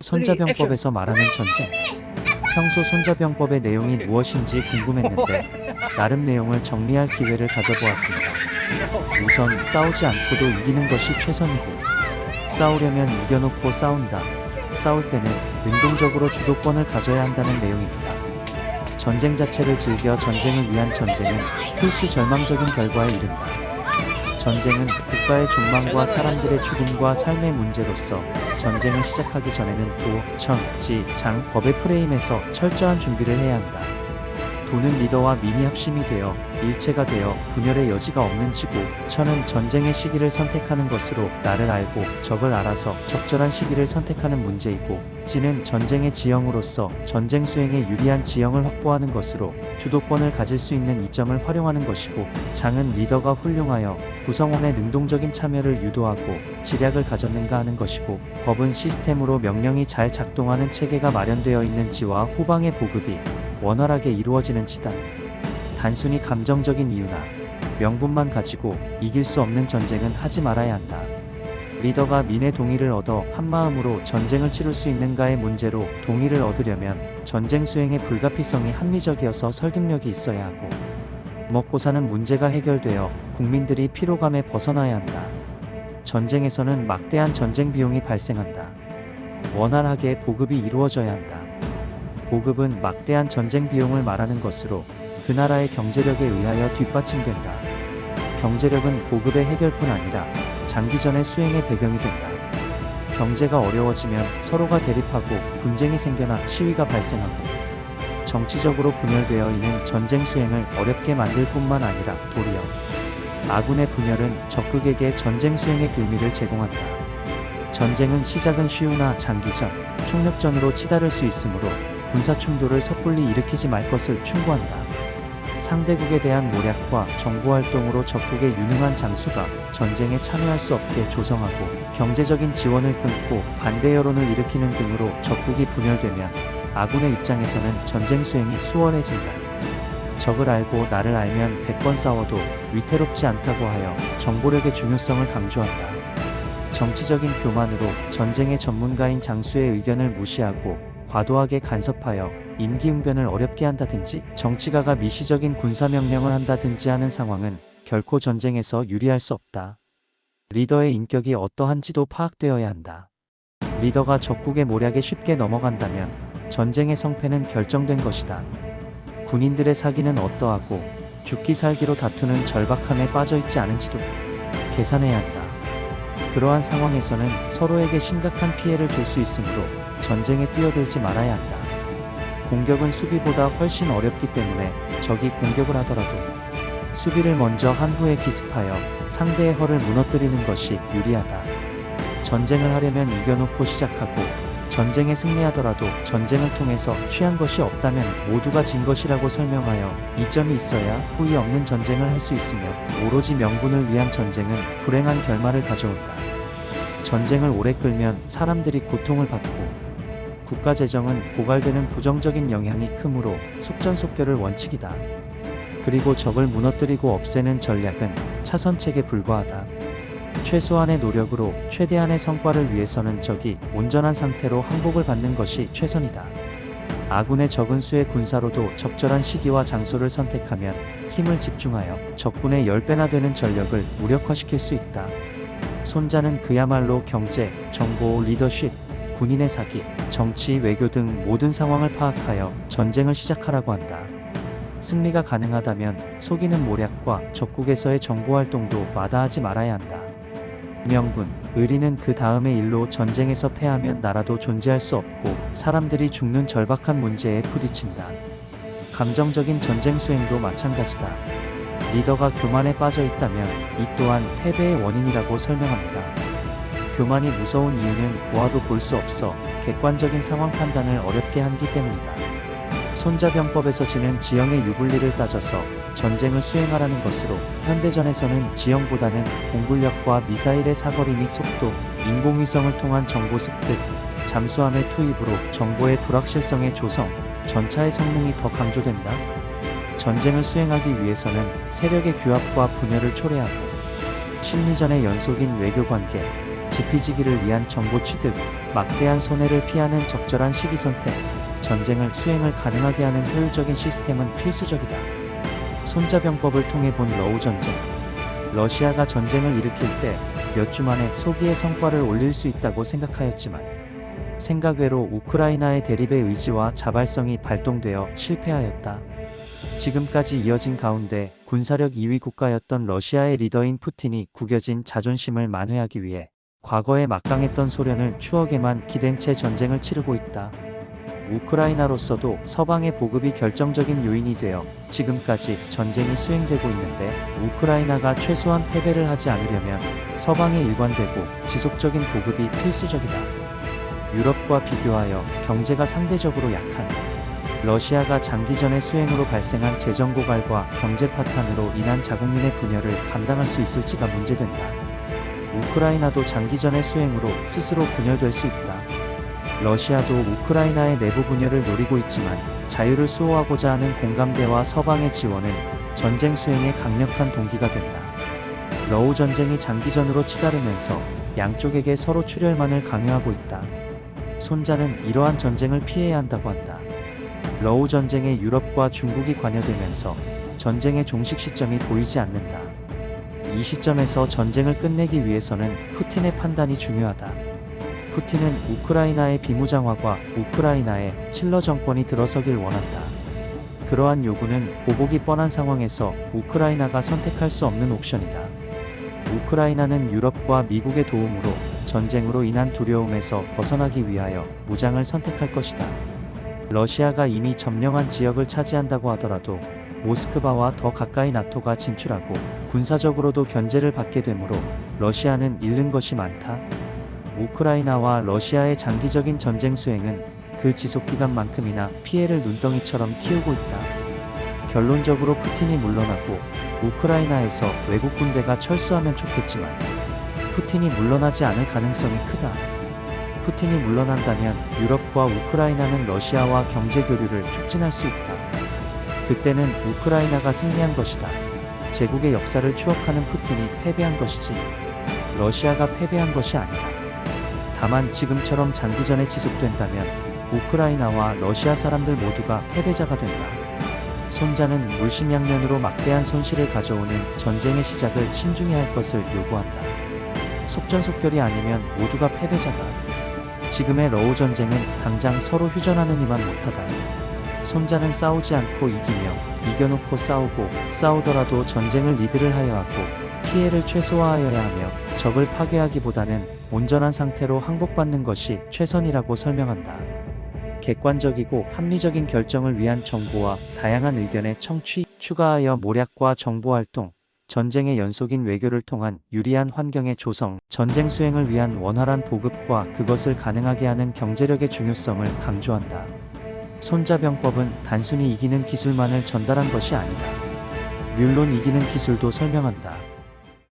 손자병법에서 말하는 전쟁. 평소 손자병법의 내용이 무엇인지 궁금했는데 나름 내용을 정리할 기회를 가져보았습니다. 우선 싸우지 않고도 이기는 것이 최선이고, 싸우려면 이겨놓고 싸운다. 싸울 때는 능동적으로 주도권을 가져야 한다는 내용입니다. 전쟁 자체를 즐겨 전쟁을 위한 전쟁은 필시 절망적인 결과에 이른다. 전쟁은 국가의 존망과 사람들의 죽음과 삶의 문제로서 전쟁을 시작하기 전에는 도, 천, 지, 장, 법의 프레임에서 철저한 준비를 해야 한다. 도는 리더와 민이 합심이 되어 일체가 되어 분열의 여지가 없는 지구, 천은 전쟁의 시기를 선택하는 것으로 나를 알고 적을 알아서 적절한 시기를 선택하는 문제이고, 지는 전쟁의 지형으로서 전쟁 수행에 유리한 지형을 확보하는 것으로 주도권을 가질 수 있는 이점을 활용하는 것이고, 장은 리더가 훌륭하여 구성원의 능동적인 참여를 유도하고 지략을 가졌는가 하는 것이고, 법은 시스템으로 명령이 잘 작동하는 체계가 마련되어 있는 지와 후방의 보급이 원활하게 이루어지는 지다. 단순히 감정적인 이유나 명분만 가지고 이길 수 없는 전쟁은 하지 말아야 한다. 리더가 민의 동의를 얻어 한마음으로 전쟁을 치룰 수 있는가의 문제로 동의를 얻으려면 전쟁 수행의 불가피성이 합리적이어서 설득력이 있어야 하고, 먹고 사는 문제가 해결되어 국민들이 피로감에 벗어나야 한다. 전쟁에서는 막대한 전쟁 비용이 발생한다. 원활하게 보급이 이루어져야 한다. 보급은 막대한 전쟁 비용을 말하는 것으로 그 나라의 경제력에 의하여 뒷받침된다. 경제력은 보급의 해결뿐 아니라 장기전의 수행의 배경이 된다. 경제가 어려워지면 서로가 대립하고 분쟁이 생겨나 시위가 발생하고, 정치적으로 분열되어 있는 전쟁 수행을 어렵게 만들 뿐만 아니라 도리어 아군의 분열은 적극에게 전쟁 수행의 빌미를 제공한다. 전쟁은 시작은 쉬우나 장기전, 총력전으로 치달을 수 있으므로 군사충돌을 섣불리 일으키지 말 것을 충고한다. 상대국에 대한 모략과 정보활동으로 적국의 유능한 장수가 전쟁에 참여할 수 없게 조성하고, 경제적인 지원을 끊고 반대 여론을 일으키는 등으로 적국이 분열되면 아군의 입장에서는 전쟁 수행이 수월해진다. 적을 알고 나를 알면 100번 싸워도 위태롭지 않다고 하여 정보력의 중요성을 강조한다. 정치적인 교만으로 전쟁의 전문가인 장수의 의견을 무시하고 과도하게 간섭하여 임기응변을 어렵게 한다든지 정치가가 미시적인 군사명령을 한다든지 하는 상황은 결코 전쟁에서 유리할 수 없다. 리더의 인격이 어떠한지도 파악되어야 한다. 리더가 적국의 모략에 쉽게 넘어간다면 전쟁의 성패는 결정된 것이다. 군인들의 사기는 어떠하고 죽기 살기로 다투는 절박함에 빠져있지 않은지도 계산해야 한다. 그러한 상황에서는 서로에게 심각한 피해를 줄 수 있으므로 전쟁에 뛰어들지 말아야 한다. 공격은 수비보다 훨씬 어렵기 때문에 적이 공격을 하더라도 수비를 먼저 한 후에 기습하여 상대의 허를 무너뜨리는 것이 유리하다. 전쟁을 하려면 이겨놓고 시작하고, 전쟁에 승리하더라도 전쟁을 통해서 취한 것이 없다면 모두가 진 것이라고 설명하여 이점이 있어야 후회 없는 전쟁을 할 수 있으며, 오로지 명분을 위한 전쟁은 불행한 결말을 가져온다. 전쟁을 오래 끌면 사람들이 고통을 받고, 국가 재정은 고갈되는 부정적인 영향이 크므로 속전속결을 원칙이다. 그리고 적을 무너뜨리고 없애는 전략은 차선책에 불과하다. 최소한의 노력으로 최대한의 성과를 위해서는 적이 온전한 상태로 항복을 받는 것이 최선이다. 아군의 적은 수의 군사로도 적절한 시기와 장소를 선택하면 힘을 집중하여 적군의 10배나 되는 전력을 무력화시킬 수 있다. 손자는 그야말로 경제, 정보, 리더십, 군인의 사기, 정치, 외교 등 모든 상황을 파악하여 전쟁을 시작하라고 한다. 승리가 가능하다면 속이는 모략과 적국에서의 정보활동도 마다하지 말아야 한다. 명분, 의리는 그 다음의 일로 전쟁에서 패하면 나라도 존재할 수 없고 사람들이 죽는 절박한 문제에 부딪힌다. 감정적인 전쟁 수행도 마찬가지다. 리더가 교만에 빠져 있다면 이 또한 패배의 원인이라고 설명합니다. 교만이 무서운 이유는 보아도 볼 수 없어 객관적인 상황 판단을 어렵게 하기 때문이다. 손자병법에서 지는 지형의 유불리를 따져서 전쟁을 수행하라는 것으로, 현대전에서는 지형보다는 공군력과 미사일의 사거리 및 속도, 인공위성을 통한 정보 습득, 잠수함의 투입으로 정보의 불확실성의 조성, 전차의 성능이 더 강조된다. 전쟁을 수행하기 위해서는 세력의 규합과 분열을 초래하고 심리전의 연속인 외교관계, 지피지기를 위한 정보 취득, 막대한 손해를 피하는 적절한 시기 선택, 전쟁을 수행을 가능하게 하는 효율적인 시스템은 필수적이다. 손자병법을 통해 본 러우 전쟁. 러시아가 전쟁을 일으킬 때 몇 주 만에 소기의 성과를 올릴 수 있다고 생각하였지만 생각 외로 우크라이나의 대립의 의지와 자발성이 발동되어 실패하였다. 지금까지 이어진 가운데 군사력 2위 국가였던 러시아의 리더인 푸틴이 구겨진 자존심을 만회하기 위해 과거에 막강했던 소련을 추억에만 기댄 채 전쟁을 치르고 있다. 우크라이나로서도 서방의 보급이 결정적인 요인이 되어 지금까지 전쟁이 수행되고 있는데 우크라이나가 최소한 패배를 하지 않으려면 서방에 일관되고 지속적인 보급이 필수적이다. 유럽과 비교하여 경제가 상대적으로 약한 러시아가 장기전의 수행으로 발생한 재정 고갈과 경제 파탄으로 인한 자국민의 분열을 감당할 수 있을지가 문제된다. 우크라이나도 장기전의 수행으로 스스로 분열될 수 있다. 러시아도 우크라이나의 내부 분열을 노리고 있지만 자유를 수호하고자 하는 공감대와 서방의 지원은 전쟁 수행에 강력한 동기가 된다. 러우 전쟁이 장기전으로 치달으면서 양쪽에게 서로 출혈만을 강요하고 있다. 손자는 이러한 전쟁을 피해야 한다고 한다. 러우 전쟁에 유럽과 중국이 관여되면서 전쟁의 종식 시점이 보이지 않는다. 이 시점에서 전쟁을 끝내기 위해서는 푸틴의 판단이 중요하다. 푸틴은 우크라이나의 비무장화과 우크라이나의 칠러 정권이 들어서길 원한다. 그러한 요구는 보복이 뻔한 상황에서 우크라이나가 선택할 수 없는 옵션이다. 우크라이나는 유럽과 미국의 도움으로 전쟁으로 인한 두려움에서 벗어나기 위하여 무장을 선택할 것이다. 러시아가 이미 점령한 지역을 차지한다고 하더라도 모스크바와 더 가까이 나토가 진출하고 군사적으로도 견제를 받게 되므로 러시아는 잃는 것이 많다. 우크라이나와 러시아의 장기적인 전쟁 수행은 그 지속기간만큼이나 피해를 눈덩이처럼 키우고 있다. 결론적으로 푸틴이 물러나고 우크라이나에서 외국 군대가 철수하면 좋겠지만 푸틴이 물러나지 않을 가능성이 크다. 푸틴이 물러난다면 유럽과 우크라이나는 러시아와 경제 교류를 촉진할 수 있다. 그때는 우크라이나가 승리한 것이다. 제국의 역사를 추억하는 푸틴이 패배한 것이지 러시아가 패배한 것이 아니다. 다만 지금처럼 장기전에 지속된다면 우크라이나와 러시아 사람들 모두가 패배자가 된다. 손자는 물심양면으로 막대한 손실을 가져오는 전쟁의 시작을 신중히 할 것을 요구한다. 속전속결이 아니면 모두가 패배자다. 지금의 러우 전쟁은 당장 서로 휴전하느니만 못하다. 손자는 싸우지 않고 이기며 이겨놓고 싸우고 싸우더라도 전쟁을 리드를 하여야 하고 피해를 최소화하여야 하며 적을 파괴하기보다는 온전한 상태로 항복받는 것이 최선이라고 설명한다. 객관적이고 합리적인 결정을 위한 정보와 다양한 의견의 청취, 추가하여 모략과 정보활동, 전쟁의 연속인 외교를 통한 유리한 환경의 조성, 전쟁 수행을 위한 원활한 보급과 그것을 가능하게 하는 경제력의 중요성을 강조한다. 손자병법은 단순히 이기는 기술만을 전달한 것이 아니다. 물론 이기는 기술도 설명한다.